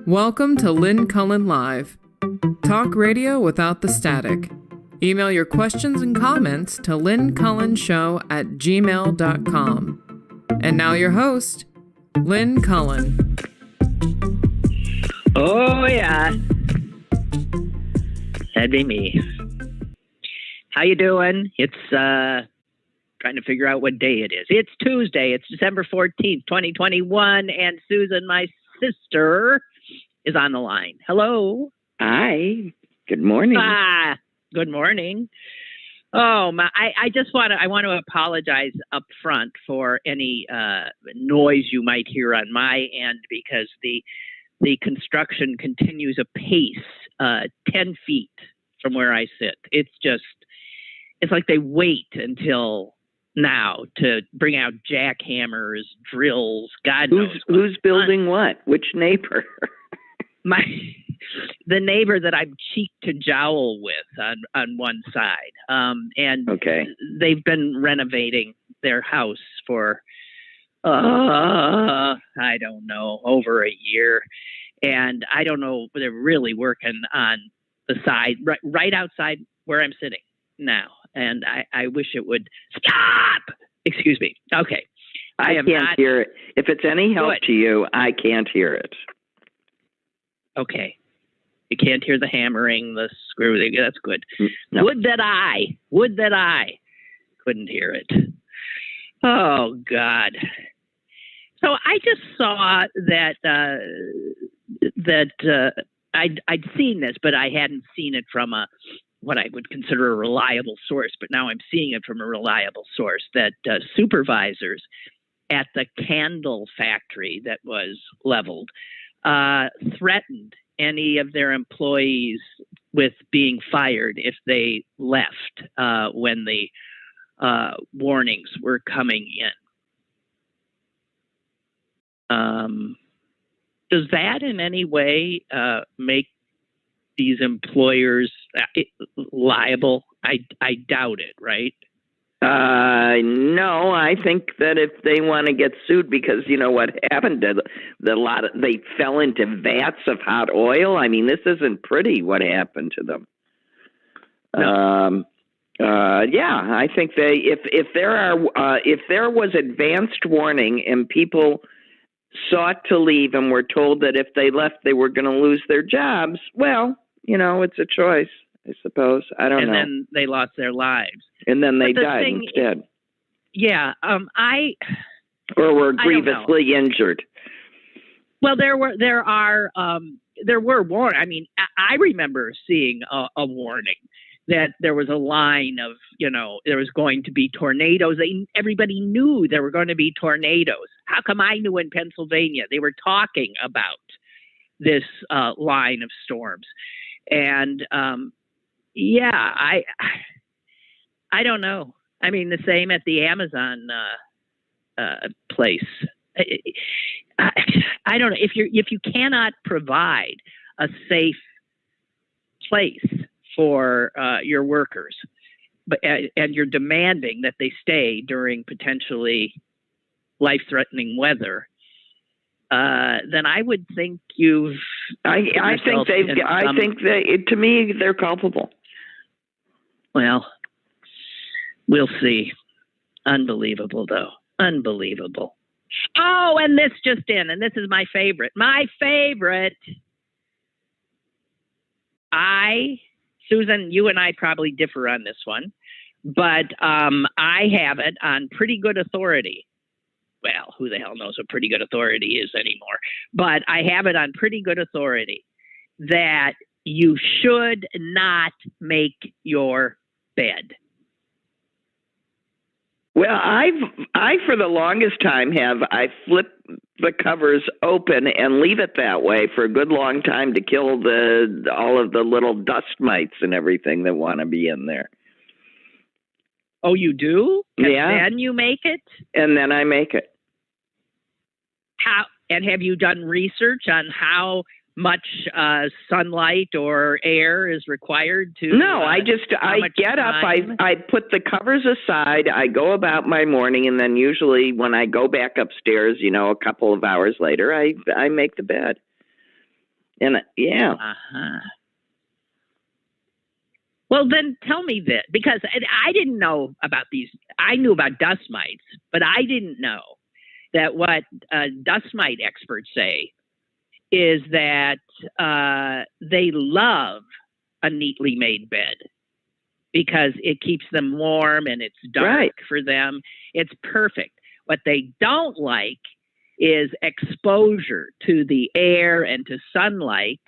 Welcome to Lynn Cullen Live. Talk radio without the static. Email your questions and comments to lynncullenshow@gmail.com. And now your host, Lynn Cullen. Oh, yeah. That'd be me. How you doing? It's trying to figure out what day it is. It's Tuesday. It's December 14th, 2021, and Susan, my sister, is on the line. Hello. Hi. Good morning. Good morning. Oh, I just want to apologize up front for any noise you might hear on my end, because the construction continues apace, 10 feet from where I sit. It's like they wait until now to bring out jackhammers, drills, God knows what. Who's building what? Which neighbor? The neighbor that I'm cheek to jowl with on one side. And okay. They've been renovating their house for, I don't know, over a year. And I don't know, they're really working on the side, right outside where I'm sitting now. And I wish it would stop. Excuse me. Okay. I can't hear it. If it's any help to you, I can't hear it. Okay. You can't hear the hammering, the screw. That's good. No. Would that I couldn't hear it. Oh, God. So I just saw that I'd seen this, but I hadn't seen it from what I would consider a reliable source. But now I'm seeing it from a reliable source, that supervisors at the candle factory that was leveled threatened any of their employees with being fired if they left when the warnings were coming in. Does that in any way make these employers liable? I doubt it, right? No, I think that if they want to get sued, because you know what happened to they fell into vats of hot oil. I mean, this isn't pretty what happened to them. No. Yeah, I think if there was advanced warning and people sought to leave and were told that if they left they were going to lose their jobs, well, you know, it's a choice, I suppose. I don't know. And then they lost their lives. And then they died instead. Yeah, or were grievously injured. Well, there were warnings. I mean, I remember seeing a warning that there was a line of, you know, there was going to be tornadoes. Everybody knew there were going to be tornadoes. How come I knew in Pennsylvania? They were talking about this line of storms. And yeah, I don't know. I mean, the same at the Amazon place. I don't know if you cannot provide a safe place for your workers, and you're demanding that they stay during potentially life-threatening weather, then I would think you've. I think to me they're culpable. Well, we'll see. Unbelievable, though. Unbelievable. Oh, and this just in, and this is my favorite. Susan, you and I probably differ on this one, but I have it on pretty good authority. Well, who the hell knows what pretty good authority is anymore? But I have it on pretty good authority that you should not make your bed. Well, I for the longest time I flip the covers open and leave it that way for a good long time to kill all of the little dust mites and everything that want to be in there. Oh, you do? Yeah. And then you make it? And then I make it. How? And have you done research on how much sunlight or air is required to? No, I get up, I put the covers aside, I go about my morning, and then usually when I go back upstairs, you know, a couple of hours later, I make the bed. And yeah. Uh-huh. Well, then tell me this, because I didn't know about these. I knew about dust mites, but I didn't know that what dust mite experts say is that they love a neatly made bed because it keeps them warm and it's dark for them. It's perfect. What they don't like is exposure to the air and to sunlight,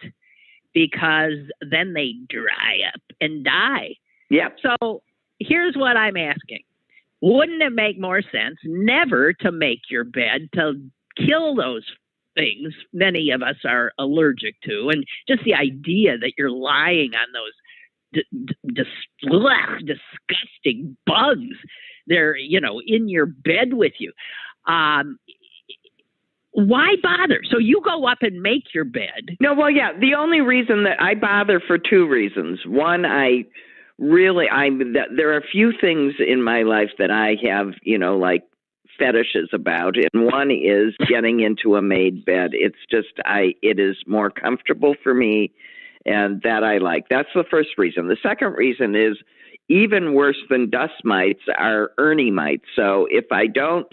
because then they dry up and die. Yeah. So here's what I'm asking. Wouldn't it make more sense never to make your bed, to kill those things many of us are allergic to? And just the idea that you're lying on those disgusting bugs, they're, in your bed with you. Why bother? So you go up and make your bed. No, well, yeah. The only reason that I bother, for two reasons. One, there are a few things in my life that I have, like fetishes about. And one is getting into a made bed. It's just, it is more comfortable for me, and that I like. That's the first reason. The second reason is, even worse than dust mites are Ernie mites. So if I don't,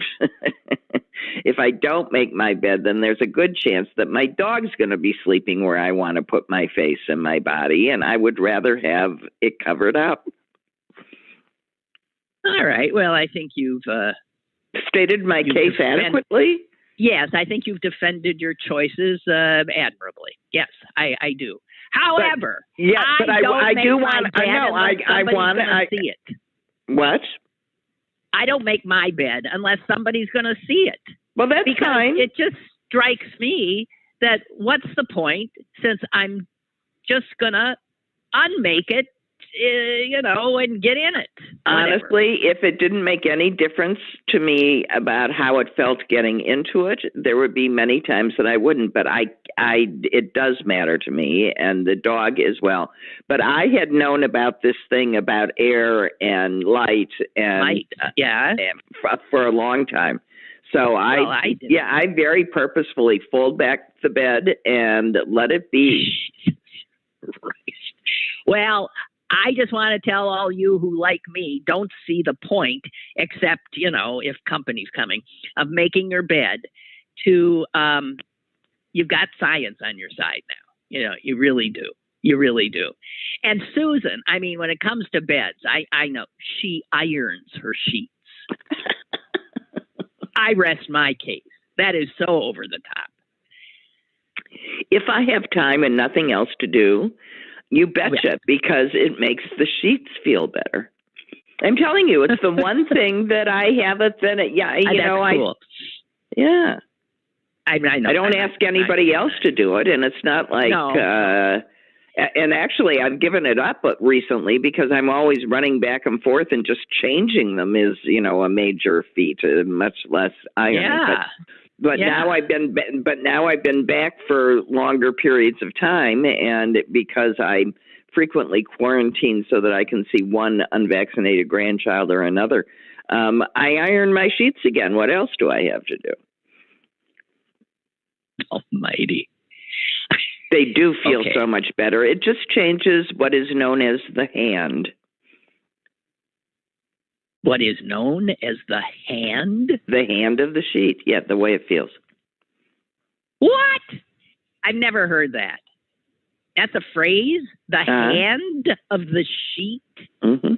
if I don't make my bed, then there's a good chance that my dog's going to be sleeping where I want to put my face and my body, and I would rather have it covered up. All right. Well, I think you've stated my case adequately. Yes, I think you've defended your choices admirably. Yes, I do. However, I do want to see it. What? I don't make my bed unless somebody's going to see it. Well, that's fine. It just strikes me that what's the point, since I'm just going to unmake it, and get in it. Honestly, if it didn't make any difference to me about how it felt getting into it, there would be many times that I wouldn't. But it does matter to me, and the dog as well. But I had known about this thing about air and light and for a long time. So I very purposefully fold back the bed and let it be. Right. Well, I just want to tell all you who, like me, don't see the point, except, if company's coming, of making your bed you've got science on your side now. You really do. You really do. And Susan, when it comes to beds, I know she irons her sheets. I rest my case. That is so over the top. If I have time and nothing else to do, you betcha, because it makes the sheets feel better. I'm telling you, it's the one thing that I have cool. Yeah. I know. I don't ask anybody else to do it, and it's not like. No. And actually, I've given it up recently because I'm always running back and forth, and just changing them is, a major feat, much less ironing. Yeah. But now I've been back for longer periods of time, and because I frequently quarantine so that I can see one unvaccinated grandchild or another, I iron my sheets again. What else do I have to do? Almighty. They do feel so much better. It just changes what is known as the hand. What is known as the hand? The hand of the sheet. Yeah, the way it feels. What? I've never heard that. That's a phrase? The hand of the sheet? Mm-hmm.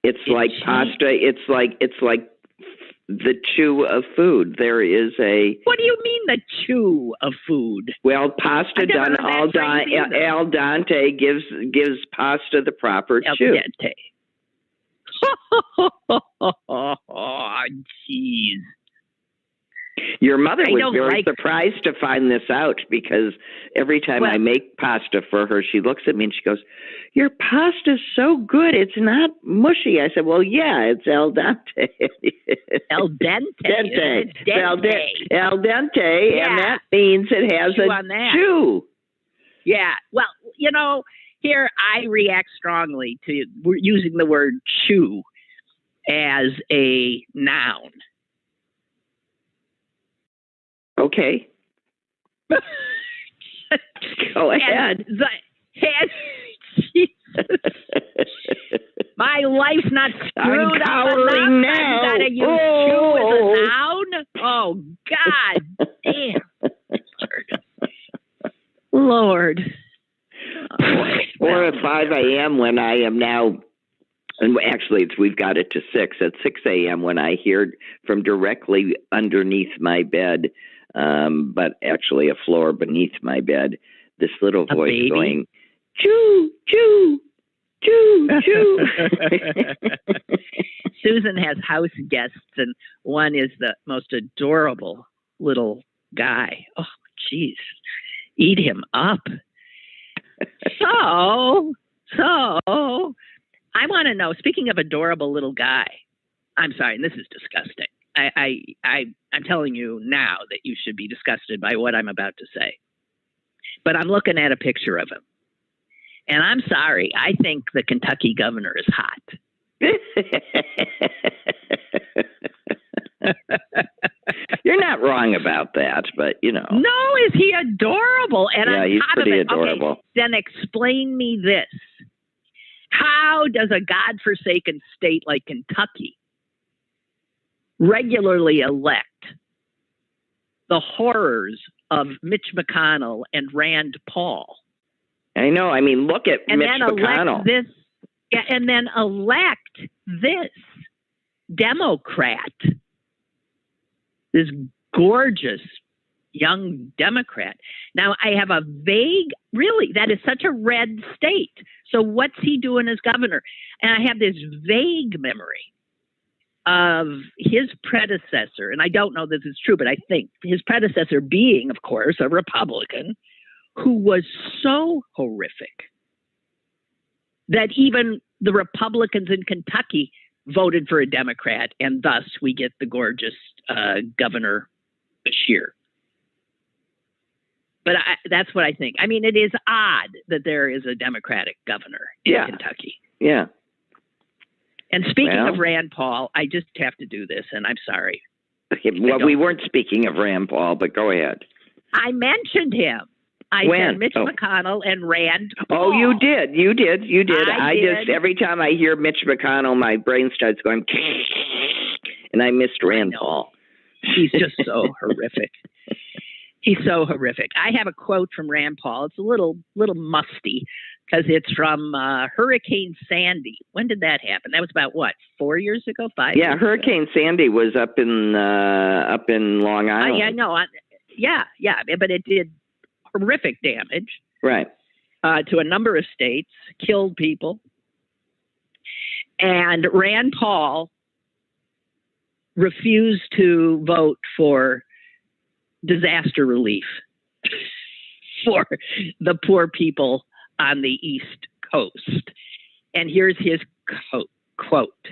It's like pasta. It's like the chew of food. There is a... What do you mean, the chew of food? Well, pasta done al dente gives pasta the proper chew. Dente. Oh, jeez. Your mother was very surprised to find this out, because every time I make pasta for her, she looks at me and she goes, "Your pasta's so good. It's not mushy." I said, "Well, yeah, it's al dente." Al dente. Al dente, and that means it has a chew. Yeah. Well, here I react strongly to using the word chew as a noun. Okay. Go ahead. My life's not screwed I'm up enough. now. I've got to use chew as a noun. Oh, God damn. Lord. Or at 5 a.m. when I am now, and actually we've got it to 6. At 6 a.m. when I hear from directly underneath my bed, but actually a floor beneath my bed, this little voice going, choo, choo, choo, choo. Susan has house guests, and one is the most adorable little guy. Oh, jeez. Eat him up. So I want to know, speaking of adorable little guy, I'm sorry, and this is disgusting. I'm telling you now that you should be disgusted by what I'm about to say. But I'm looking at a picture of him. And I'm sorry, I think the Kentucky governor is hot. You're not wrong about that, but you know. No, is he adorable? And yeah, he's pretty adorable. Okay, then explain me this. How does a godforsaken state like Kentucky regularly elect the horrors of Mitch McConnell and Rand Paul? I know. I mean, look at Mitch McConnell. And then elect this Democrat, this gorgeous young Democrat. Now, I have a vague, really, that is such a red state. So what's he doing as governor? And I have this vague memory of his predecessor, and I don't know this is true, but I think his predecessor being, of course, a Republican who was so horrific that even the Republicans in Kentucky voted for a Democrat, and thus we get the gorgeous Governor Beshear. But that's what I think. I mean, it is odd that there is a Democratic governor in Kentucky. Yeah. And speaking of Rand Paul, I just have to do this, and I'm sorry. Okay, well, we weren't speaking of Rand Paul, but go ahead. I mentioned him. I said Mitch McConnell and Rand Paul. Oh, you did. I just, every time I hear Mitch McConnell, my brain starts going, and I missed Rand Paul. He's just so horrific. He's so horrific. I have a quote from Rand Paul. It's a little musty because it's from Hurricane Sandy. When did that happen? That was about, 4 years ago, 5 years ago? Hurricane Sandy was up in Long Island. Yeah, no. But it did horrific damage. Right. To a number of states, killed people. And Rand Paul refused to vote for disaster relief for the poor people on the East Coast. And here's his quote.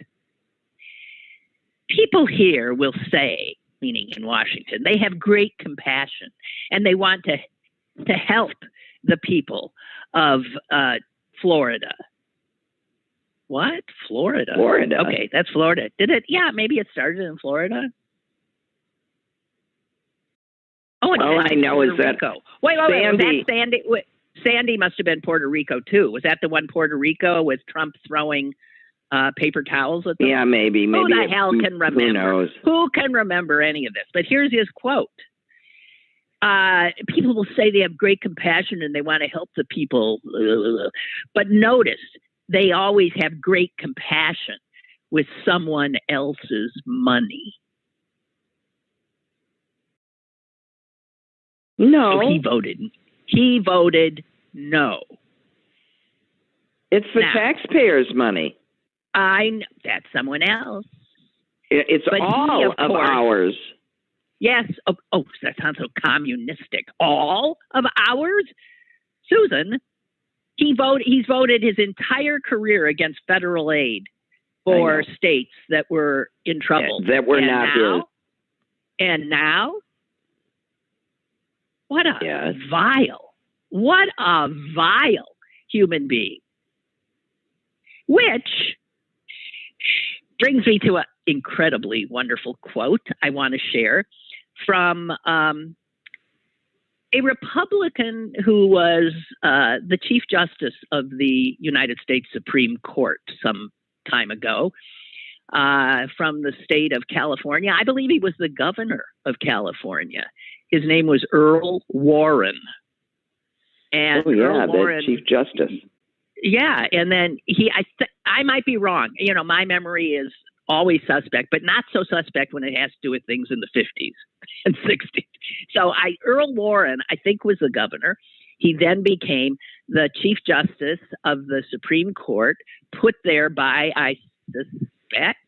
People here will say, meaning in Washington, they have great compassion and they want to help the people of Florida. What? Florida? Okay, that's Florida. Did it? Yeah, maybe it started in Florida. Oh, all I know is that wait, Sandy. Sandy must have been Puerto Rico too. Was that the one Puerto Rico with Trump throwing paper towels at them? Yeah, maybe. Who the hell can remember? Who knows? Who can remember any of this? But here's his quote. People will say they have great compassion and they want to help the people. But notice, they always have great compassion with someone else's money. No. So he voted no. It's the taxpayers' money. I know. That's someone else. It's all of ours. Yes. Oh, that sounds so communistic. All of ours? Susan, he's voted his entire career against federal aid for states that were in trouble. That were not his. And now? What a vile human being. Which brings me to an incredibly wonderful quote I want to share from a Republican who was the Chief Justice of the United States Supreme Court some time ago, from the state of California. I believe he was the governor of California. His name was Earl Warren. And Earl Warren, the Chief Justice. Yeah, and then I might be wrong. My memory is always suspect, but not so suspect when it has to do with things in the 50s and 60s. So Earl Warren, I think, was the governor. He then became the Chief Justice of the Supreme Court, put there by, I suspect,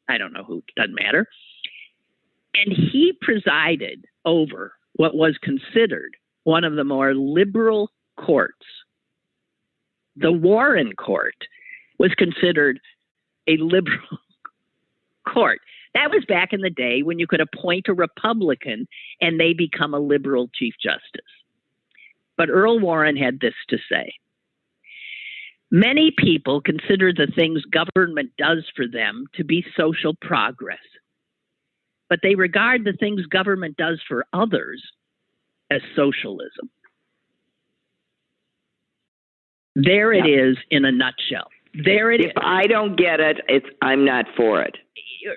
I don't know who, doesn't matter. And he presided over what was considered one of the more liberal courts. The Warren Court was considered a liberal court. That was back in the day when you could appoint a Republican and they become a liberal Chief Justice. But Earl Warren had this to say. Many people consider the things government does for them to be social progress, but they regard the things government does for others as socialism. There it is in a nutshell. There it is. If I don't get it, I'm not for it.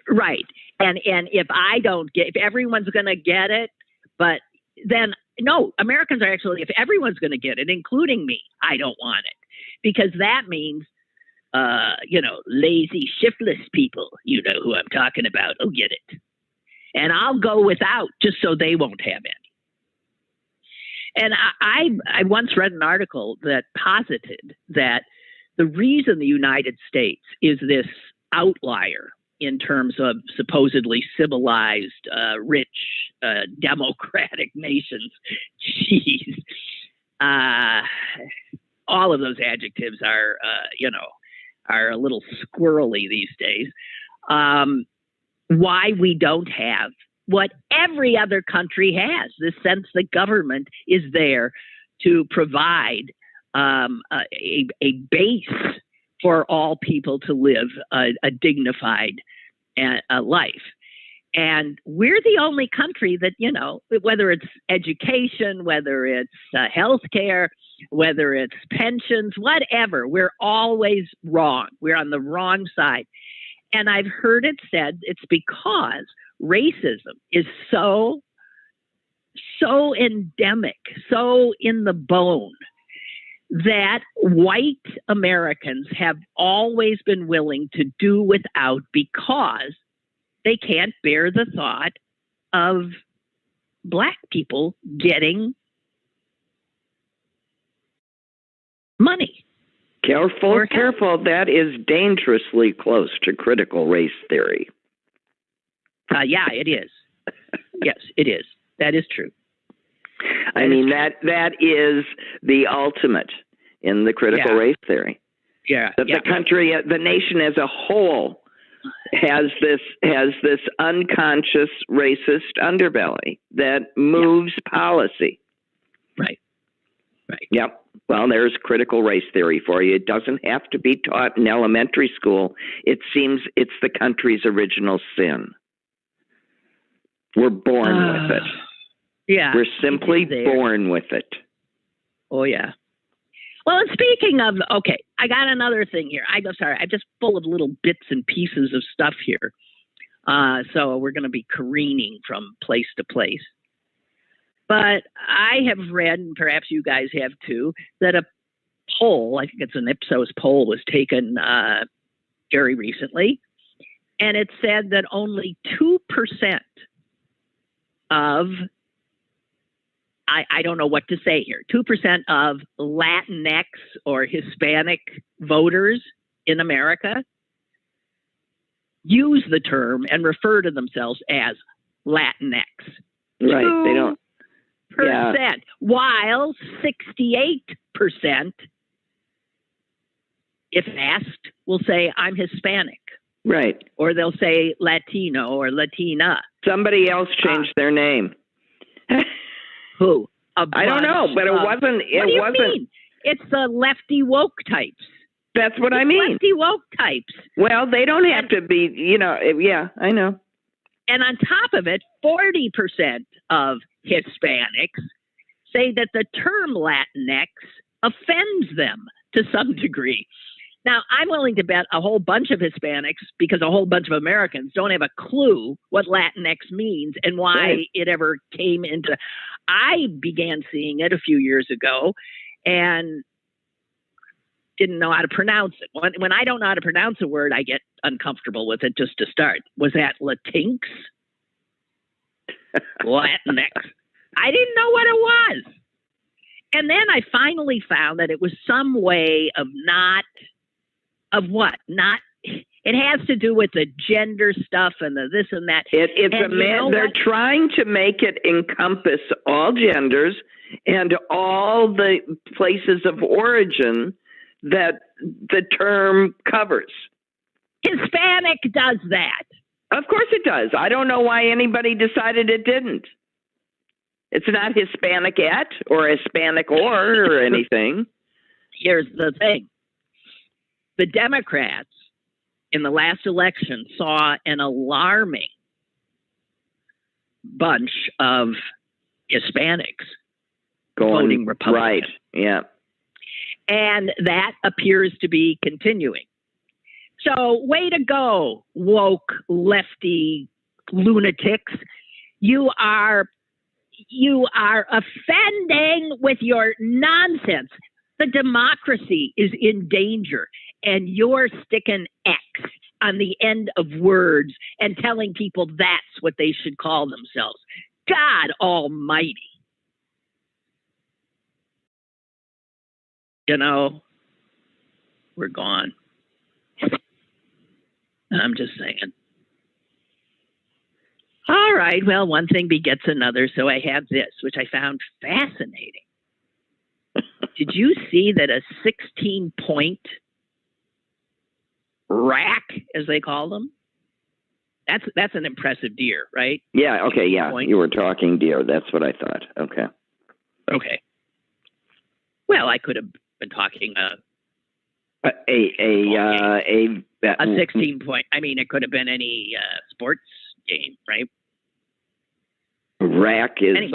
Right. And if I don't get, if everyone's going to get it, but then no, Americans are actually, if everyone's going to get it, including me, I don't want it, because that means, lazy, shiftless people, you know who I'm talking about, will get it. And I'll go without just so they won't have any. And I once read an article that posited that the reason the United States is this outlier in terms of supposedly civilized, rich, democratic nations, all of those adjectives are a little squirrely these days. Why we don't have what every other country has, this sense that government is there to provide a base for all people to live a dignified life. And we're the only country that, whether it's education, whether it's healthcare, whether it's pensions, whatever, we're always wrong. We're on the wrong side. And I've heard it said it's because racism is so endemic, so in the bone, that white Americans have always been willing to do without because they can't bear the thought of Black people getting money. Careful. That is dangerously close to critical race theory. Yeah, it is. Yes, it is. That is true. I mean, that is the ultimate in the critical race theory. Yeah. That the country, the nation as a whole, has this unconscious racist underbelly that moves policy. Right. Yep. Well, there's critical race theory for you. It doesn't have to be taught in elementary school. It seems it's the country's original sin. We're born with it. Yeah. We're simply born with it. Oh, yeah. Well, and speaking of, okay, I got another thing here. I'm just full of little bits and pieces of stuff here. So we're going to be careening from place to place. But I have read, and perhaps you guys have too, that a poll, I think it's an Ipsos poll, was taken very recently. And it said that only 2% of, I don't know what to say here, 2% of Latinx or Hispanic voters in America use the term and refer to themselves as Latinx. Right, they don't. While 68%, if asked, will say, I'm Hispanic. Right. Or they'll say Latino or Latina. Somebody else changed their name. Who? I don't know, but it wasn't. What do you mean? It's the lefty woke types. That's what I mean. Lefty woke types. Well, they don't have to be, yeah, I know. And on top of it, 40% of Hispanics say that the term Latinx offends them to some degree. Now, I'm willing to bet a whole bunch of Hispanics, because a whole bunch of Americans don't have a clue what Latinx means and why it ever came into. I began seeing it a few years ago and didn't know how to pronounce it. When I don't know how to pronounce a word, I get uncomfortable with it just to start. Was that Latinx? Latinx. I didn't know what it was. And then I finally found that it was some way of it has to do with the gender stuff and the this and that. They're trying to make it encompass all genders and all the places of origin that the term covers. Hispanic does that. Of course it does. I don't know why anybody decided it didn't. It's not Hispanic-et or Hispanic or anything. Here's the thing. The Democrats in the last election saw an alarming bunch of Hispanics voting Republican. Right, yeah. And that appears to be continuing. So, way to go, woke, lefty lunatics. You are offending with your nonsense. The democracy is in danger, and you're sticking X on the end of words and telling people that's what they should call themselves. God almighty. You know, we're gone. I'm just saying. All right, well, one thing begets another, so I have this, which I found fascinating. Did you see that a 16-point rack, as they call them? That's an impressive deer, right? Yeah, okay, yeah. You were talking deer. That's what I thought. Okay. Okay. Well, I could have been talking a 16-point. I mean, it could have been any sports game, right? Rack is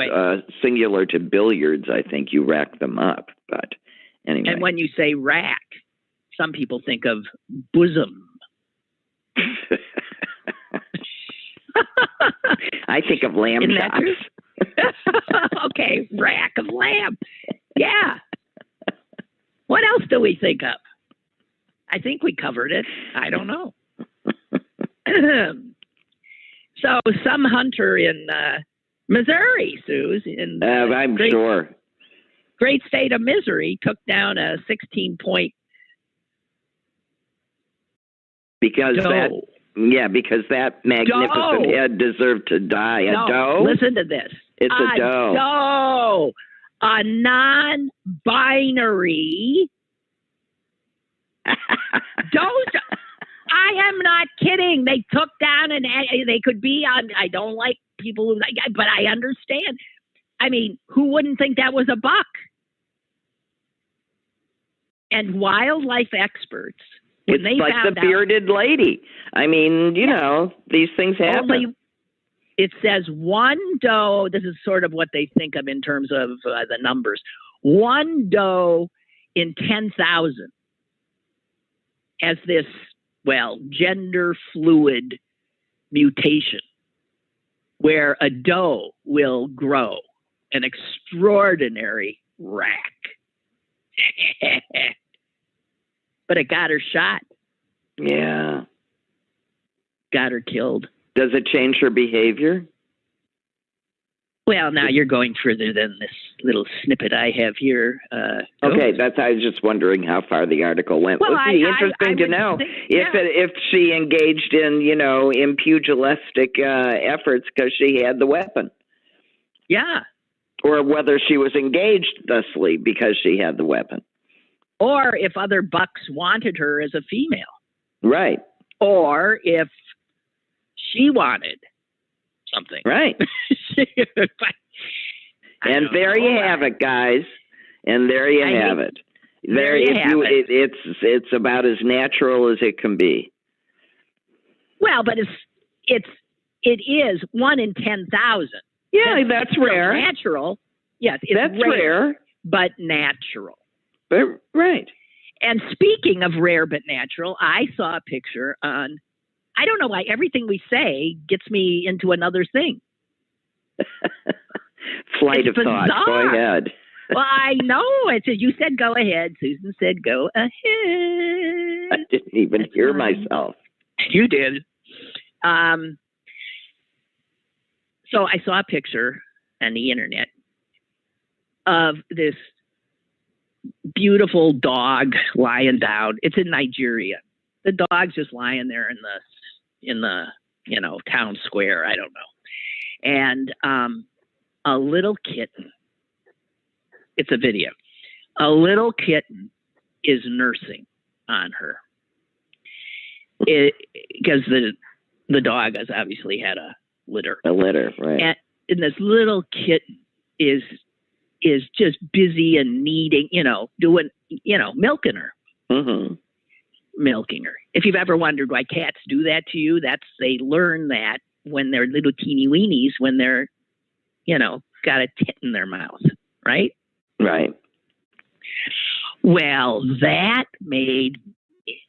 singular to billiards. I think you rack them up, but anyway. And when you say rack, some people think of bosom. I think of lamb chops. Okay, rack of lamb. Yeah. What else do we think of? I think we covered it. I don't know. So some hunter in Missouri, Suze, in I'm sure. Great state of misery, took down a 16-point because that magnificent head deserved to die. A doe? Listen to this. It's a doe. Doe. A non-binary. Does. I am not kidding. They took down they could be on. I don't like people who, but I understand. I mean, who wouldn't think that was a buck? And wildlife experts, when they like found the bearded lady. I mean, you know, these things happen. It says one doe. This is sort of what they think of in terms of the numbers. One doe in 10,000 has this, gender fluid mutation where a doe will grow an extraordinary rack. But it got her shot. Yeah. Got her killed. Does it change her behavior? Well, now you're going further than this little snippet I have here. Okay, I was just wondering how far the article went. Well, it would be interesting to know if she engaged in pugilistic efforts because she had the weapon. Yeah. Or whether she was engaged thusly because she had the weapon. Or if other bucks wanted her as a female. Right. Or if she wanted something. Right. And there you have it, guys. And there you have it. It's about as natural as it can be. Well, but it is 1 in 10,000. Yeah, that's rare. Natural. Yes, it's that's rare, but natural. But right. And speaking of rare but natural, I saw a picture on, I don't know why everything we say gets me into another thing. Flight of thought. Go ahead. Well, I know. You said go ahead. Susan said go ahead. I didn't even hear myself. You did. So I saw a picture on the internet of this beautiful dog lying down. It's in Nigeria. The dog's just lying there in the town square. I don't know. And a little kitten. It's a video. A little kitten is nursing on her. Because the dog has obviously had a litter. A litter, right. And this little kitten is just busy and kneading, doing, milking her. Mm-hmm. Milking her. If you've ever wondered why cats do that to you, they learn that when they're little teeny weenies, when they're, got a tit in their mouth, right? Right. Well, that made me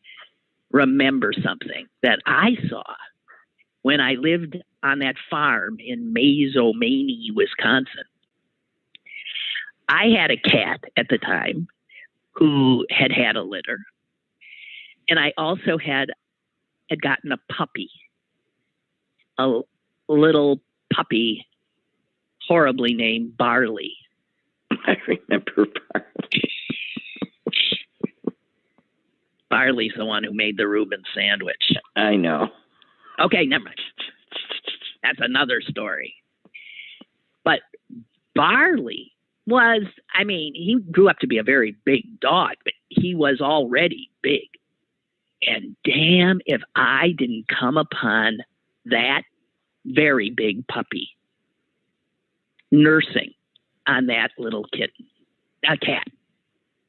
remember something that I saw when I lived on that farm in Mazomanie, Wisconsin. I had a cat at the time who had a litter. And I also had gotten a puppy, a little puppy, horribly named Barley. I remember Barley. Barley's the one who made the Reuben sandwich. I know. Okay, never mind. That's another story. But Barley he grew up to be a very big dog, but he was already big. And damn if I didn't come upon that very big puppy nursing on that little a cat.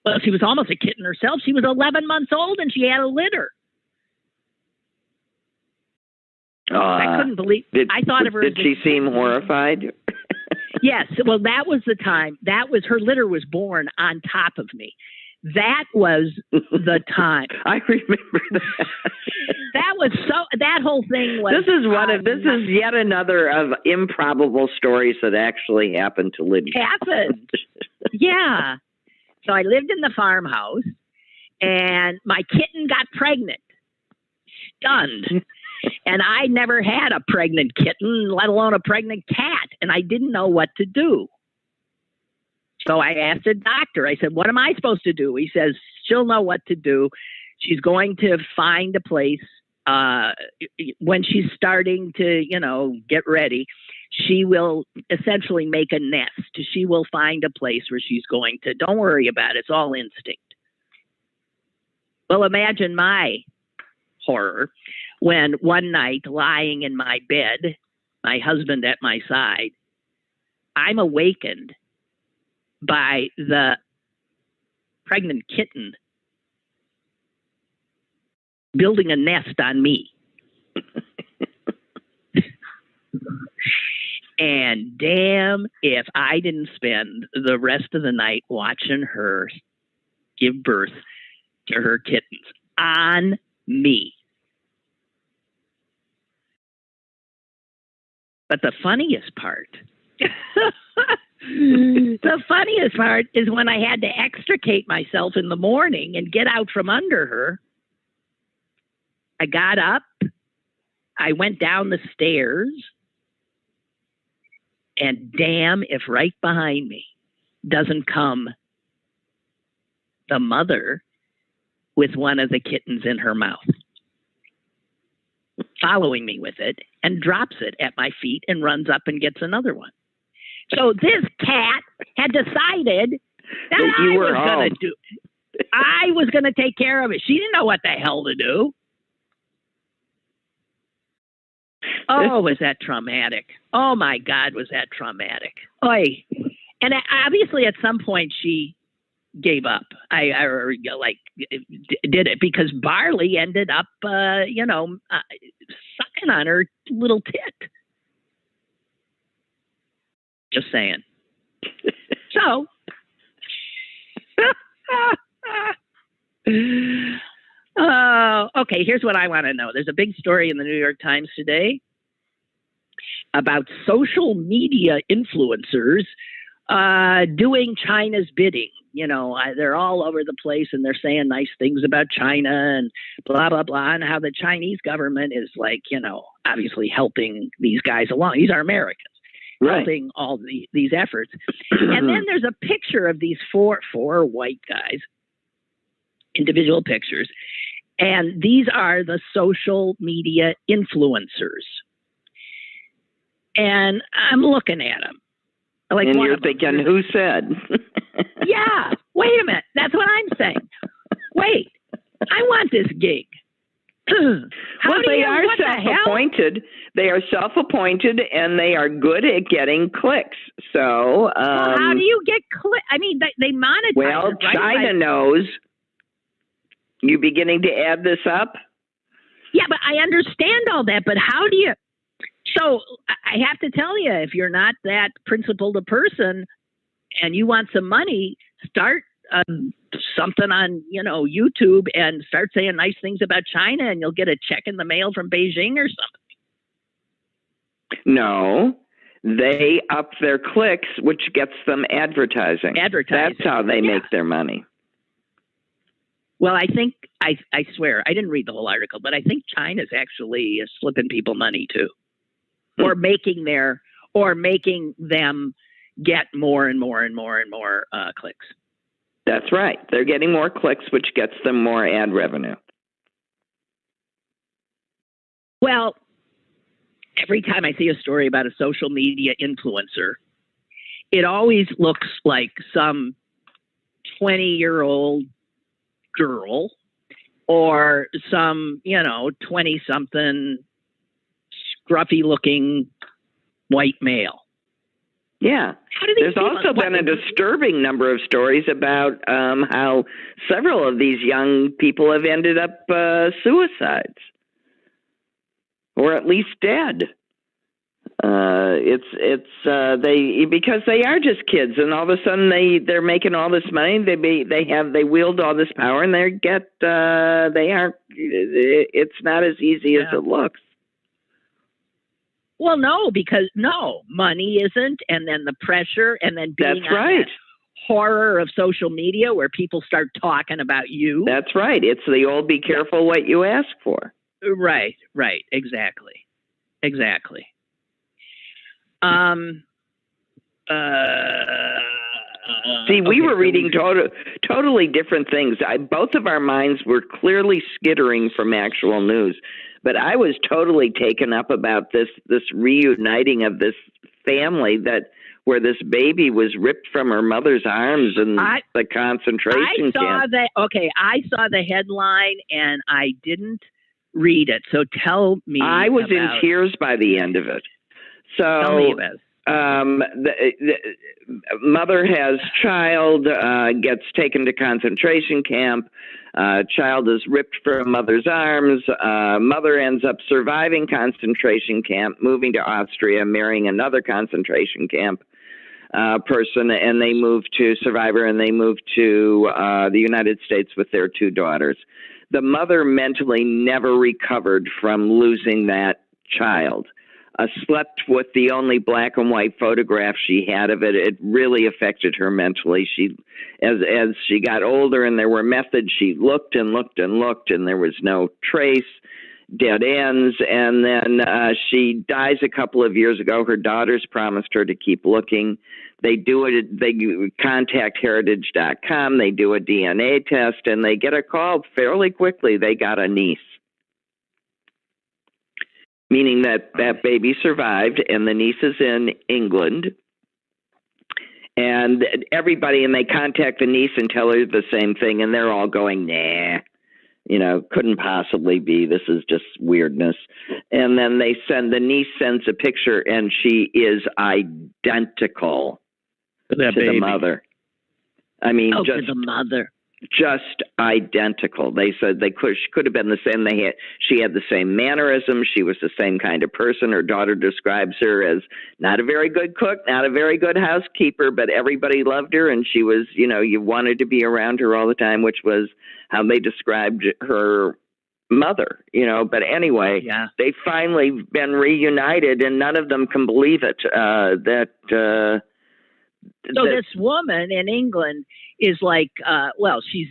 Well, she was almost a kitten herself. She was 11 months old and she had a litter. I couldn't believe. I thought of her. Did she seem horrified? Yes. Well, that was the time. Her litter was born on top of me. That was the time. I remember that. That whole thing was. This is yet another of improbable stories that actually happened to Lydia. Happened. Yeah. So I lived in the farmhouse and my kitten got pregnant. Stunned. And I never had a pregnant kitten, let alone a pregnant cat. And I didn't know what to do. So I asked the doctor, I said, what am I supposed to do? He says, she'll know what to do. She's going to find a place when she's starting to, get ready. She will essentially make a nest. She will find a place where she's going to. Don't worry about it. It's all instinct. Well, imagine my horror when one night lying in my bed, my husband at my side, I'm awakened by the pregnant kitten building a nest on me. And damn if I didn't spend the rest of the night watching her give birth to her kittens on me. But the funniest part, is when I had to extricate myself in the morning and get out from under her. I got up, I went down the stairs, and damn if right behind me doesn't come the mother with one of the kittens in her mouth, following me with it, and drops it at my feet and runs up and gets another one. So this cat had decided that I was going to take care of it. She didn't know what the hell to do. Oh, was that traumatic? Oh my God, was that traumatic? Oy. And obviously at some point she gave up. I did it because Barley ended up, sucking on her little tit. Just saying. So, okay, here's what I want to know. There's a big story in the New York Times today about social media influencers doing China's bidding. You know, they're all over the place and they're saying nice things about China and blah, blah, blah, and how the Chinese government is like, you know, obviously helping these guys along. These are Americans. Right. Helping all these efforts. And then there's a picture of these four white guys, individual pictures, and these are the social media influencers. And I'm looking at them. Like, and you're thinking, who said? Yeah, wait a minute. That's what I'm saying. Wait, I want this gig. Well, they are self-appointed. They are self-appointed, and they are good at getting clicks. So, well, how do you get clicks? I mean, they monetize. Well, it, right? China knows. You beginning to add this up? Yeah, but I understand all that. But how do you? So I have to tell you, if you're not that principled a person, and you want some money, start something on, you know, YouTube and start saying nice things about China, and you'll get a check in the mail from Beijing or something. No, they up their clicks, which gets them advertising. That's how they make their money. Well, I think, I swear, I didn't read the whole article, but I think China's actually slipping people money too, or making them get more and more and more and more clicks. That's right. They're getting more clicks, which gets them more ad revenue. Well, every time I see a story about a social media influencer, it always looks like some 20-year-old girl or some, you know, 20-something scruffy-looking white male. Yeah. There's also been a disturbing number of stories about how several of these young people have ended up suicides, or at least dead. Because they are just kids, and all of a sudden they're making all this money. They wield all this power, and it's not as easy as it looks. Well, no, because money isn't, and then the pressure, and then being on that horror of social media where people start talking about you. That's right. It's the old "be careful what you ask for." Right. Exactly. See, we were reading totally different things. Both of our minds were clearly skittering from actual news. But I was totally taken up about this reuniting of this family where this baby was ripped from her mother's arms in the concentration camp. I saw the headline and I didn't read it. So tell me. I was in tears by the end of it. So tell me about it. The mother has child, gets taken to concentration camp. Child is ripped from mother's arms. Mother ends up surviving concentration camp, moving to Austria, marrying another concentration camp person, and they move to survivor, and they move to the United States with their two daughters. The mother mentally never recovered from losing that child. Slept with the only black and white photograph she had of it. It really affected her mentally. As she got older and there were methods, she looked and looked and looked, and there was no trace, dead ends. And then she dies a couple of years ago. Her daughters promised her to keep looking. They do it. They contact heritage.com. They do a DNA test, and they get a call fairly quickly. They got a niece. Meaning that baby survived, and the niece is in England. And they contact the niece and tell her the same thing, and they're all going, nah, couldn't possibly be. This is just weirdness. And then the niece sends a picture, and she is identical to the mother. I mean, to the mother. just identical. They said she could have been the same. She had the same mannerisms. She was the same kind of person. Her daughter describes her as not a very good cook, not a very good housekeeper, but everybody loved her, and she was, you wanted to be around her all the time, which was how they described her mother, but anyway, They've finally been reunited, and none of them can believe it. This woman in England is like, she's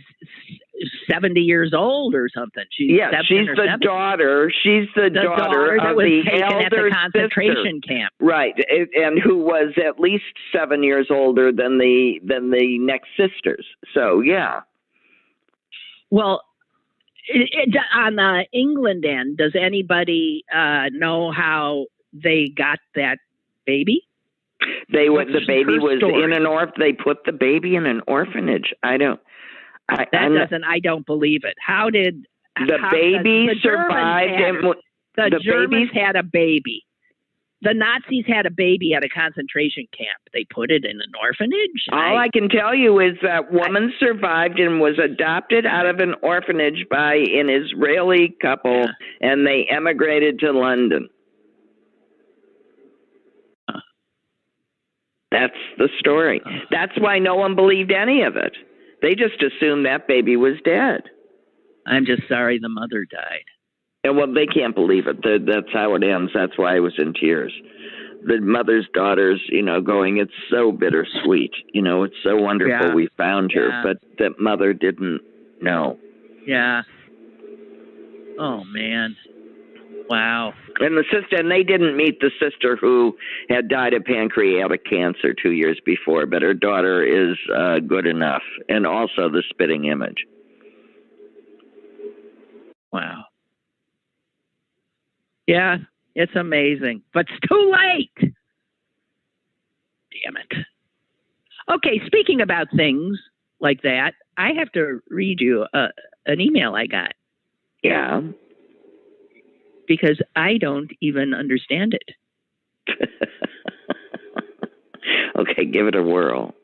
70 years old or something. She's the daughter. She's the daughter that of was the taken at the elder concentration camp, right? And who was at least 7 years older than the next sisters. So yeah. Well, on the England end, does anybody know how they got that baby? They put the baby in an orphanage. I don't believe it. How did the baby survive? The Germans had a baby. The Nazis had a baby at a concentration camp. They put it in an orphanage. All I can tell you is that woman survived and was adopted out of an orphanage by an Israeli couple, and they emigrated to London. That's the story. That's why no one believed any of it. They just assumed that baby was dead. I'm just sorry the mother died. And well, they can't believe it. That's how it ends. That's why I was in tears. The mother's daughters, going, it's so bittersweet. It's so wonderful we found her, but that mother didn't know. Yeah. Oh, man. Wow. And they didn't meet the sister who had died of pancreatic cancer 2 years before, but her daughter is good enough. And also the spitting image. Wow. Yeah, it's amazing, but it's too late. Damn it. Okay, speaking about things like that, I have to read you an email I got. Yeah. Because I don't even understand it. Okay, give it a whirl.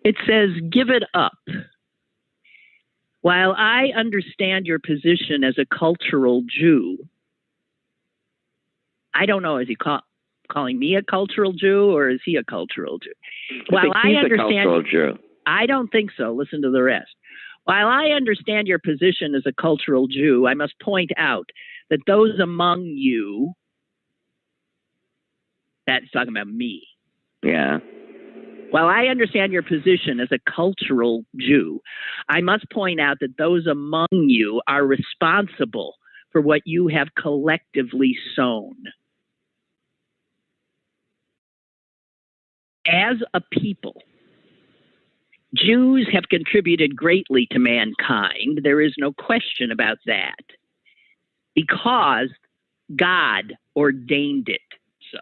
It says, give it up. While I understand your position as a cultural Jew, I don't know, is he calling me a cultural Jew or is he a cultural Jew? While I understand, a cultural Jew. I don't think so. Listen to the rest. While I understand your position as a cultural Jew, I must point out that those among you, that's talking about me. Yeah. While I understand your position as a cultural Jew, I must point out that those among you are responsible for what you have collectively sown. As a people, Jews have contributed greatly to mankind. There is no question about that, because God ordained it so.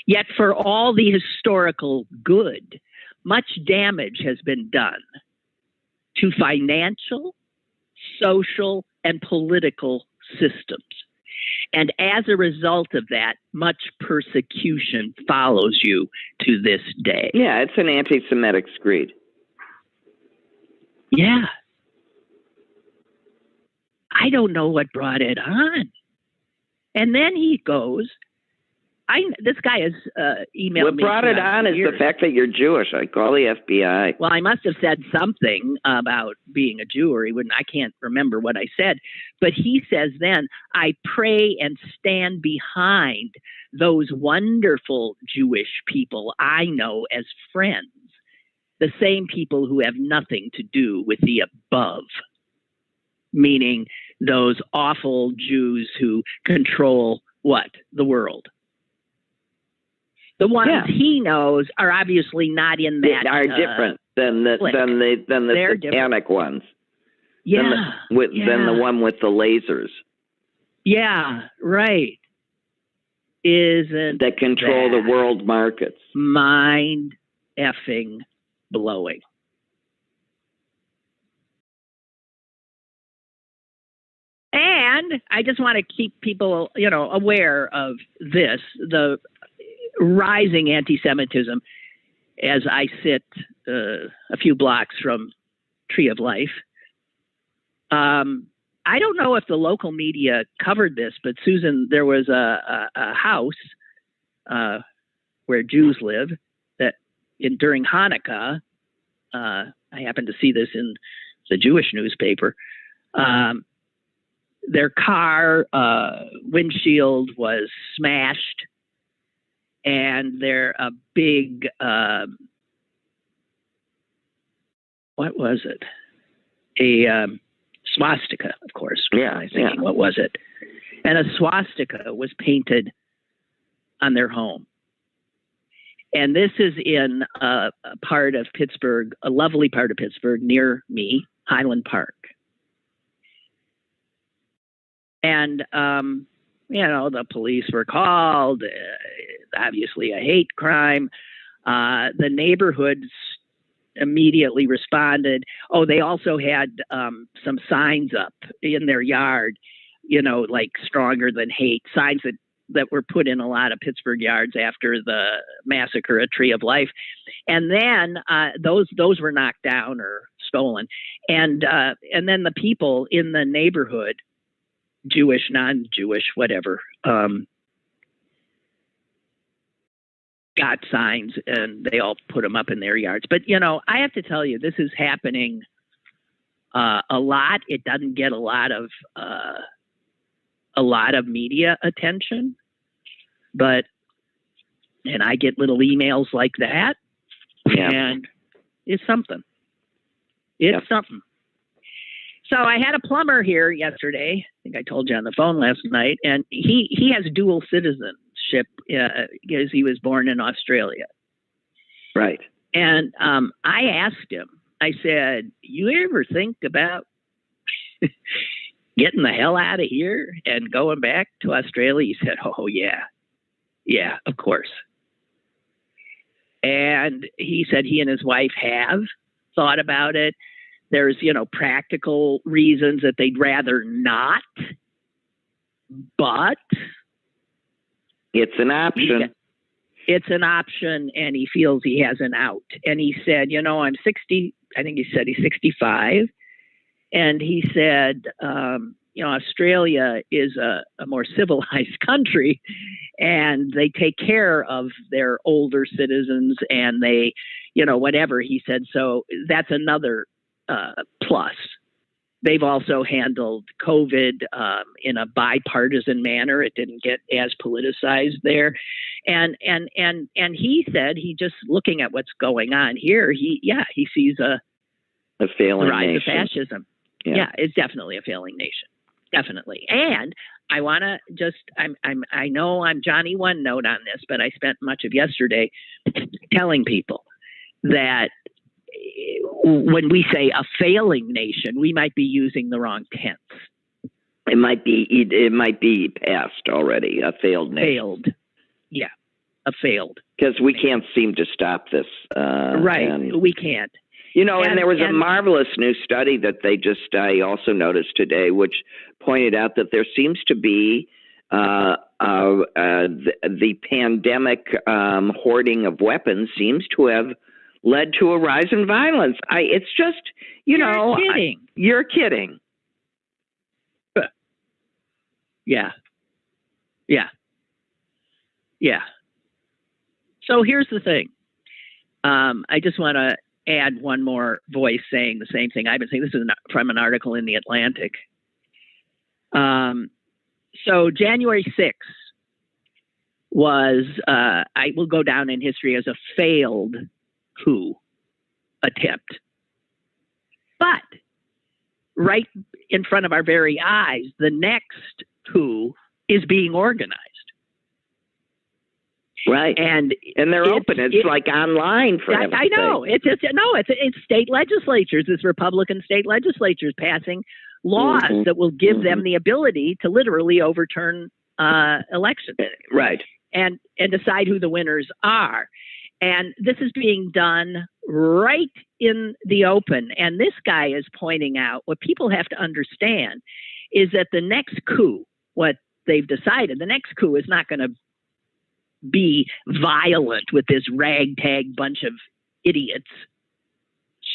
Yet for all the historical good, much damage has been done to financial, social, and political systems. And as a result of that, much persecution follows you to this day. Yeah, it's an anti-Semitic screed. Yeah. I don't know what brought it on. And then he goes, this guy has emailed me. What brought it on is the fact that you're Jewish. I call the FBI. Well, I must have said something about being a Jew, or I can't remember what I said. But he says then, I pray and stand behind those wonderful Jewish people I know as friends, the same people who have nothing to do with the above, meaning those awful Jews who control what? The world. The ones he knows are obviously not in that. They are different than the satanic ones. Yeah. Than the one with the lasers. Yeah, right. Isn't that control the world markets? Mind effing blowing. And I just want to keep people, aware of this, the rising anti-Semitism as I sit a few blocks from Tree of Life. I don't know if the local media covered this, but Susan, there was a house where Jews live that during Hanukkah, I happened to see this in the Jewish newspaper. Their car windshield was smashed, and a big what was it? A swastika, of course. Yeah, I think what was it? And a swastika was painted on their home. And this is in a part of Pittsburgh, a lovely part of Pittsburgh near me, Highland Park. And, the police were called, obviously a hate crime. The neighborhoods immediately responded. Oh, they also had some signs up in their yard, like stronger than hate, signs that were put in a lot of Pittsburgh yards after the massacre at Tree of Life. And then those were knocked down or stolen. And then the people in the neighborhood, Jewish, non-Jewish, whatever, got signs, and they all put them up in their yards. But, I have to tell you, this is happening a lot. It doesn't get a lot of media attention, and I get little emails like that, and it's something. It's something. So I had a plumber here yesterday. I think I told you on the phone last night, and he has dual citizenship because he was born in Australia. Right. And I asked him, I said, you ever think about getting the hell out of here and going back to Australia? He said, oh, yeah. Yeah, of course. And he said he and his wife have thought about it. There's, practical reasons that they'd rather not, but it's an option. It's an option, and he feels he has an out. And he said, I'm 60. I think he said he's 65. And he said, Australia is a more civilized country, and they take care of their older citizens, and they, whatever. He said, so that's another plus. They've also handled COVID in a bipartisan manner. It didn't get as politicized there, and he said he just looking at what's going on here. He sees a failing rise nation. of fascism. Yeah, it's definitely a failing nation, definitely. And I want to I know I'm Johnny One Note on this, but I spent much of yesterday telling people that when we say a failing nation, we might be using the wrong tense. It might be past already. A failed nation. Failed. Yeah, a failed. Because we can't seem to stop this. Right, we can't. And there was a marvelous new study that I also noticed today, which pointed out that there seems to be the pandemic hoarding of weapons seems to have led to a rise in violence. It's just, You're kidding. You're kidding. Yeah. So here's the thing. I just want to add one more voice saying the same thing I've been saying. This is from an article in The Atlantic. So January 6th was, I will go down in history as a failed coup attempt. But right in front of our very eyes, the next coup is being organized. Right, and they're open. It's like online for everything. I know. It's state legislatures. It's Republican state legislatures passing laws that will give them the ability to literally overturn elections. Right, and decide who the winners are. And this is being done right in the open. And this guy is pointing out what people have to understand is that the next coup, what they've decided, the next coup is not going to be violent with this ragtag bunch of idiots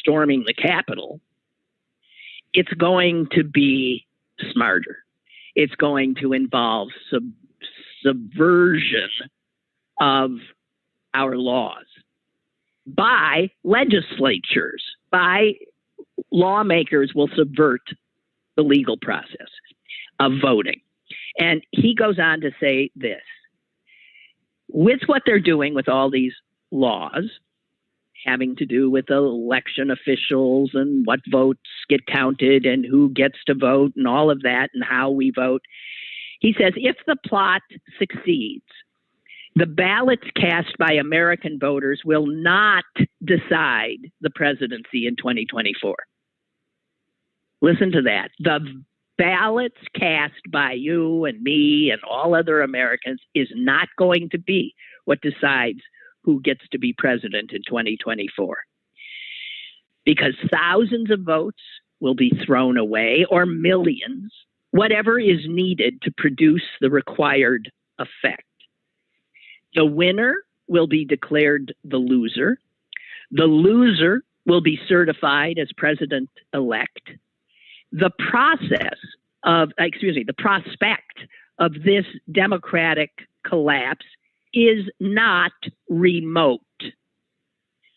storming the Capitol, it's going to be smarter. It's going to involve subversion of our laws by legislatures, by lawmakers will subvert the legal process of voting. And he goes on to say this: with what they're doing with all these laws having to do with election officials and what votes get counted and who gets to vote and all of that and how we vote, he says, if the plot succeeds, the ballots cast by American voters will not decide the presidency in 2024. Listen to that. The ballots cast by you and me and all other Americans is not going to be what decides who gets to be president in 2024. Because thousands of votes will be thrown away, or millions, whatever is needed to produce the required effect. The winner will be declared the loser. The loser will be certified as president-elect. The prospect of this democratic collapse is not remote.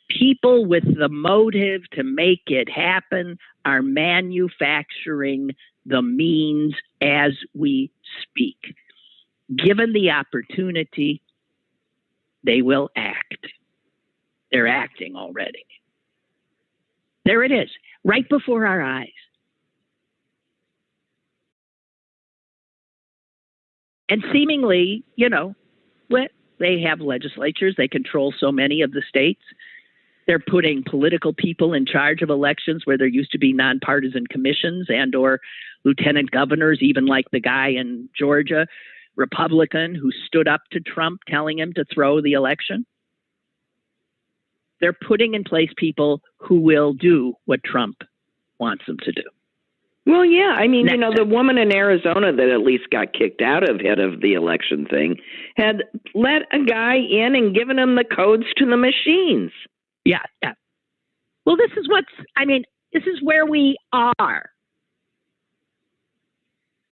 People with the motive to make it happen are manufacturing the means as we speak. Given the opportunity, they will act. They're acting already. There it is, right before our eyes. And seemingly, they have legislatures. They control so many of the states. They're putting political people in charge of elections where there used to be nonpartisan commissions and or lieutenant governors, even like the guy in Georgia, Republican, who stood up to Trump telling him to throw the election. They're putting in place people who will do what Trump wants them to do. Well, yeah. I mean, the woman in Arizona that at least got kicked out of the election thing had let a guy in and given him the codes to the machines. Yeah. Well, this is where we are.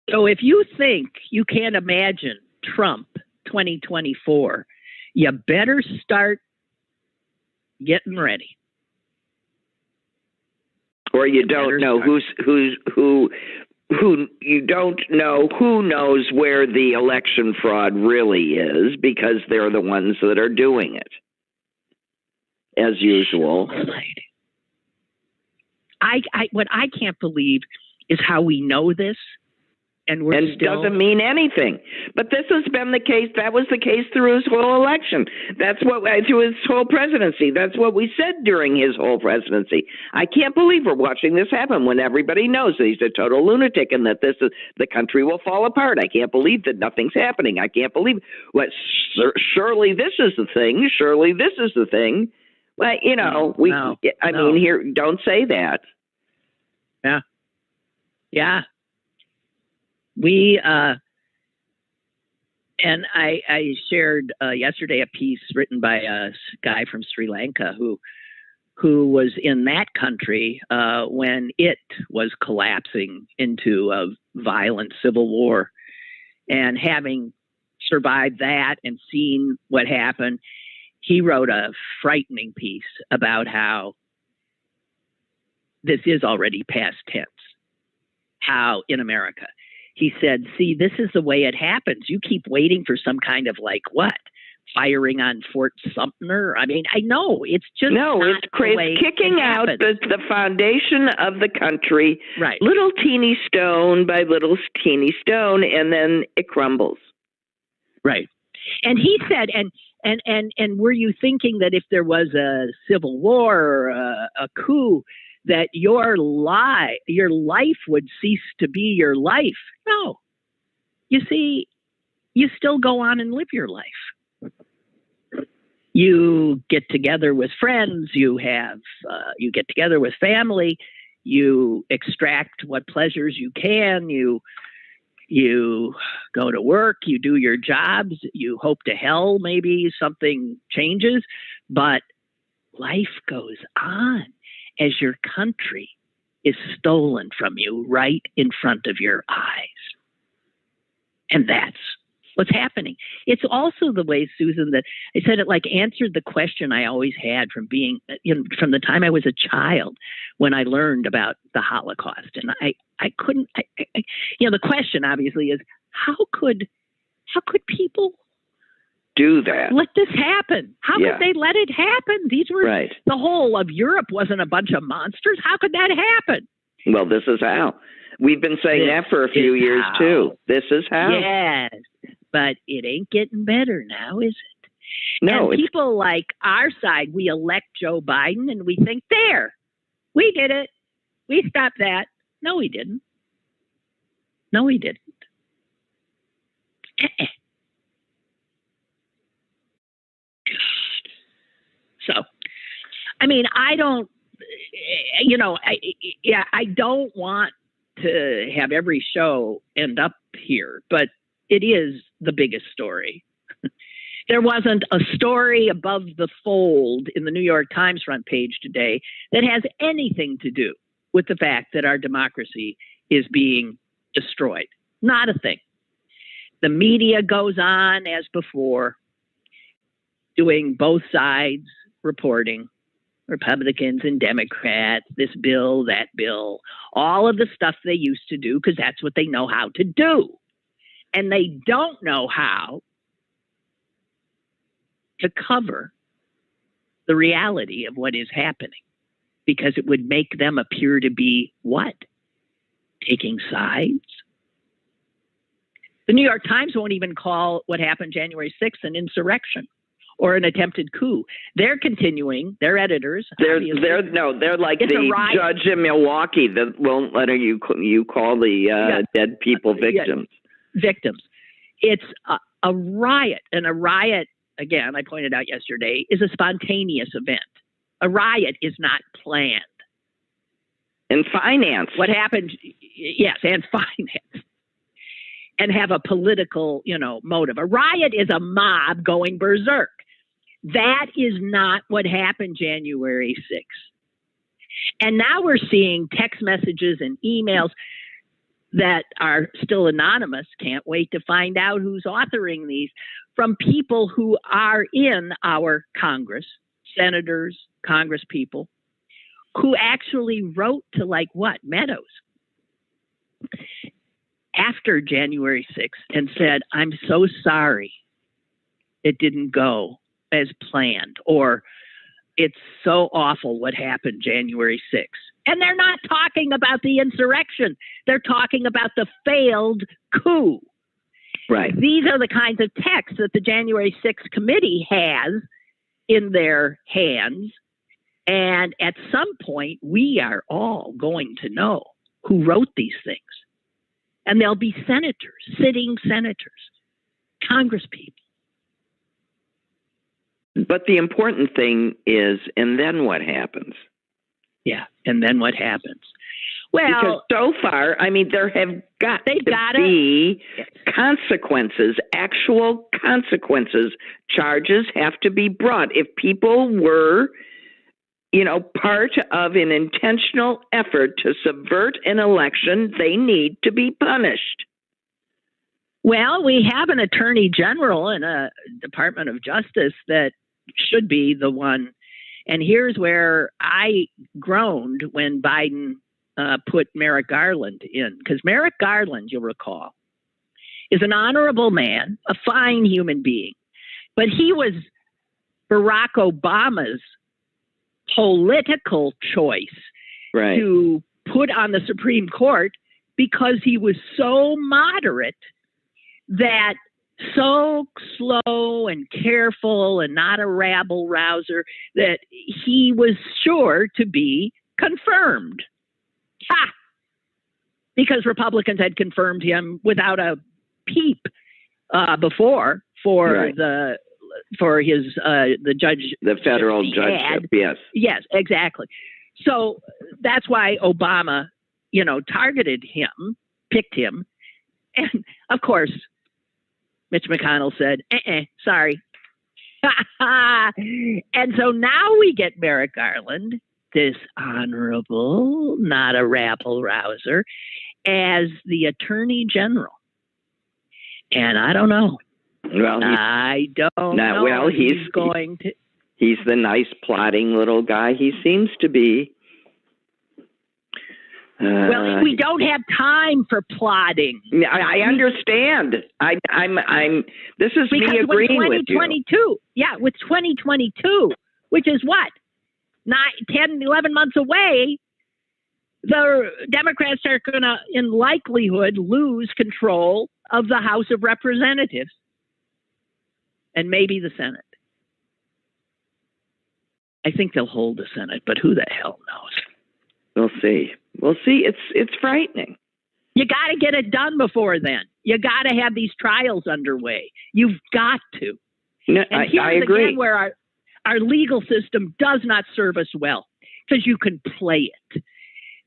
So if you think you can't imagine Trump 2024, you better start getting ready. Or you don't know who you don't know who knows where the election fraud really is, because they're the ones that are doing it, as usual. What I can't believe is how we know this. And it doesn't mean anything. But this has been the case. That was the case through his whole election. Through his whole presidency. That's what we said during his whole presidency. I can't believe we're watching this happen when everybody knows that he's a total lunatic and that the country will fall apart. I can't believe that nothing's happening. I can't believe surely this is the thing. Surely this is the thing. Well, here, don't say that. Yeah. Yeah. We and I shared yesterday a piece written by a guy from Sri Lanka who was in that country when it was collapsing into a violent civil war, and having survived that and seen what happened, he wrote a frightening piece about how this is already past tense. How in America. He said, see, this is the way it happens. You keep waiting for some kind of firing on Fort Sumter. I mean, I know it's just it's crazy. Kicking out the foundation of the country, right? Little teeny stone by little teeny stone, and then it crumbles. Right. And he said, and were you thinking that if there was a civil war or a coup, that your life would cease to be your life? No. You see, you still go on and live your life. You get together with friends, you get together with family, you extract what pleasures you can, you go to work, you do your jobs, you hope to hell maybe something changes, but life goes on. as your country is stolen from you right in front of your eyes. And that's what's happening. It's also the way, Susan, that I said it like answered the question I always had from being, from the time I was a child when I learned about the Holocaust. And I couldn't, the question obviously is how could people do that? Let this happen. How could they let it happen? These were the whole of Europe wasn't a bunch of monsters. How could that happen? Well, this is how. We've been saying that for a few years too. This is how. Yes, but it ain't getting better now, is it? No. And people like our side, we elect Joe Biden and we think, there, we did it. We stopped that. No, we didn't. No, we didn't. So, I mean, I don't, I don't want to have every show end up here, but it is the biggest story. There wasn't a story above the fold in the New York Times front page today that has anything to do with the fact that our democracy is being destroyed. Not a thing. The media goes on as before, doing both sides reporting, Republicans and Democrats, this bill, that bill, all of the stuff they used to do because that's what they know how to do. And they don't know how to cover the reality of what is happening because it would make them appear to be what? Taking sides? The New York Times won't even call what happened January 6th an insurrection or an attempted coup. They're continuing, their editors. They're like the judge in Milwaukee that won't let you call the dead people victims. Victims. It's a riot, and a riot, again, I pointed out yesterday, is a spontaneous event. A riot is not planned. And finance. What happened, yes, and finance. And have a political, motive. A riot is a mob going berserk. That is not what happened January 6th. And now we're seeing text messages and emails that are still anonymous. Can't wait to find out who's authoring these from people who are in our Congress, senators, Congress people, who actually wrote to Meadows after January 6th and said, I'm so sorry it didn't go as planned, or it's so awful what happened January 6th. And they're not talking about the insurrection. They're talking about the failed coup. Right. These are the kinds of texts that the January 6th committee has in their hands. And at some point, we are all going to know who wrote these things. And there'll be senators, sitting senators, Congress people. But the important thing is, and then what happens? Yeah, and then what happens? Well, because so far, I mean, there have got to be consequences, actual consequences. Charges have to be brought. If people were, part of an intentional effort to subvert an election, they need to be punished. Well, we have an attorney general and a Department of Justice that should be the one. And here's where I groaned when Biden put Merrick Garland in. Because Merrick Garland, you'll recall, is an honorable man, a fine human being. But he was Barack Obama's political choice to put on the Supreme Court because he was so moderate, that so slow and careful and not a rabble rouser, that he was sure to be confirmed. Ha! Because Republicans had confirmed him without a peep before for the judge, the federal judgeship. Yes, exactly. So that's why Obama, targeted him, picked him, and of course, Mitch McConnell said, sorry. And so now we get Merrick Garland dishonorable, not a rabble rouser, as the Attorney General. And I don't know. Well, I don't know. Well, he's the nice, plotting little guy he seems to be. Well, we don't have time for plotting. I understand. I'm. This is because me agreeing with you. 2022. Yeah, with 2022, which is what 10, 11 months away. The Democrats are going to, in likelihood, lose control of the House of Representatives and maybe the Senate. I think they'll hold the Senate, but who the hell knows? We'll see. We'll see. It's frightening. You got to get it done before then. You got to have these trials underway. You've got to. No, and here's I agree. Again where our legal system does not serve us well, because you can play it.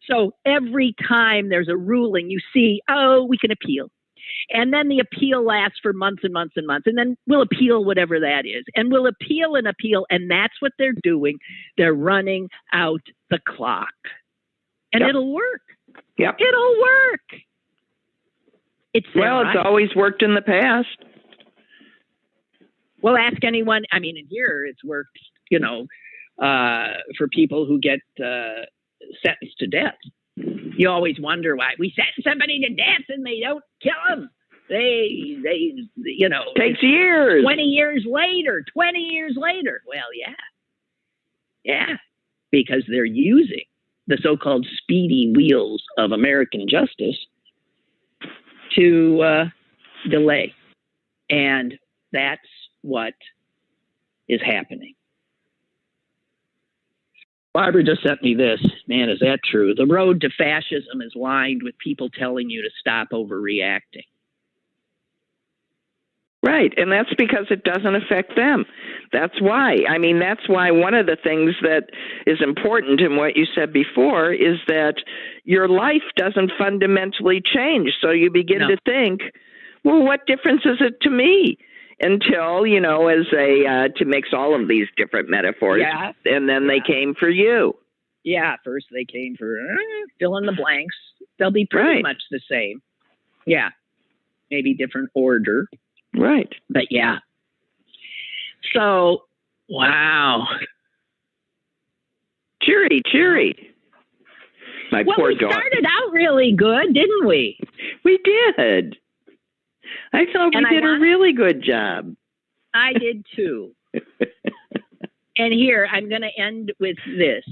So every time there's a ruling, you see, oh, we can appeal. And then the appeal lasts for months and months and months. And then we'll appeal whatever that is. And we'll appeal and appeal. And that's what they're doing. They're running out the clock. And it'll work. Yep. It'll work. It's always worked in the past. Well, ask anyone. I mean, in here, it's worked, for people who get sentenced to death. You always wonder why we sentence somebody to death and they don't kill them. They takes years. 20 years later. Well, yeah, because they're using the so-called speedy wheels of American justice to delay, and that's what is happening. Barbara just sent me this. Man, is that true? The road to fascism is lined with people telling you to stop overreacting. Right, and that's because it doesn't affect them. That's why. I mean, that's why one of the things that is important in what you said before is that your life doesn't fundamentally change. So you begin to think, well, what difference is it to me? Until, to mix all of these different metaphors, and then they came for you. Yeah, first they came for fill in the blanks. They'll be pretty much the same. Yeah, maybe different order. Right. But yeah. So, wow. Cheery. My poor dog. We started out really good, didn't we? We did. I thought we did a really good job. I did too. And here, I'm going to end with this.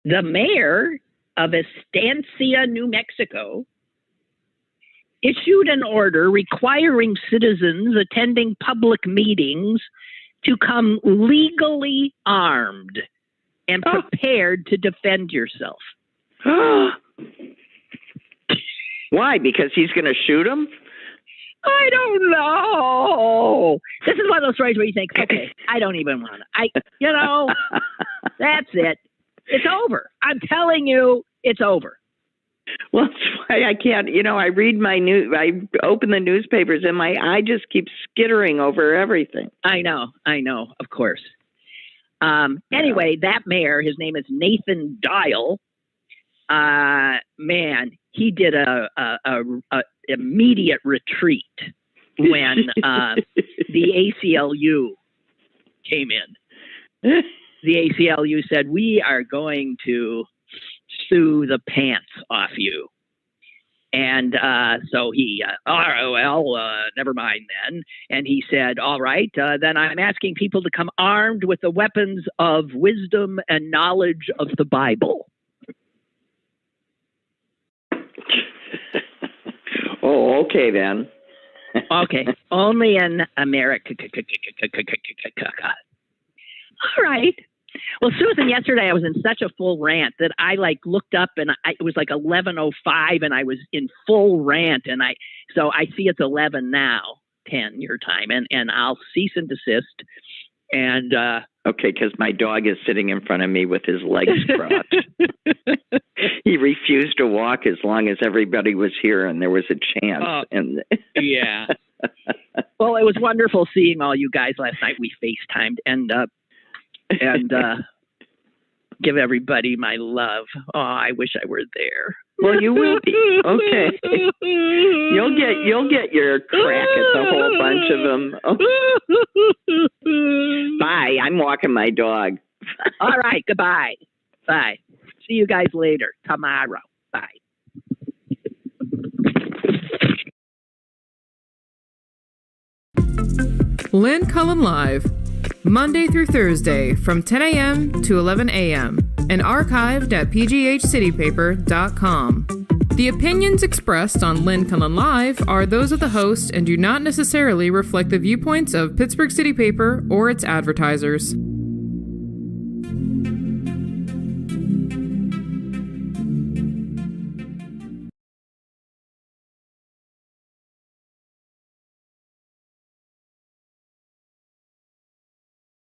The mayor of Estancia, New Mexico, issued an order requiring citizens attending public meetings to come legally armed and prepared to defend yourself. Why? Because he's going to shoot him? I don't know. This is one of those stories where you think, okay, I don't even want to. That's it. It's over. I'm telling you, it's over. Well, that's why I can't, I read I open the newspapers and my eye just keeps skittering over everything. I know, of course. Anyway, that mayor, his name is Nathan Dial. Man, he did a immediate retreat when the ACLU came in. The ACLU said, we are going to sue the pants off you. And so he, never mind then. And he said, all right, then I'm asking people to come armed with the weapons of wisdom and knowledge of the Bible. Oh, okay then. Okay, only in America. All right. Well, Susan, yesterday I was in such a full rant that I looked up and it was 11:05 and I was in full rant, and so I see it's 11 now, 10 your time, and I'll cease and desist. And okay, because my dog is sitting in front of me with his legs crossed. He refused to walk as long as everybody was here and there was a chance. Yeah. Well, it was wonderful seeing all you guys last night. We FaceTimed, and and give everybody my love. Oh, I wish I were there. Well, you will be. Okay. You'll get your crack at the whole bunch of them. Oh. Bye. I'm walking my dog. All right. Goodbye. Bye. See you guys later tomorrow. Bye. Lynn Cullen Live, Monday through Thursday from 10 a.m. to 11 a.m. and archived at pghcitypaper.com. The opinions expressed on Lynn Cullen Live are those of the host and do not necessarily reflect the viewpoints of Pittsburgh City Paper or its advertisers.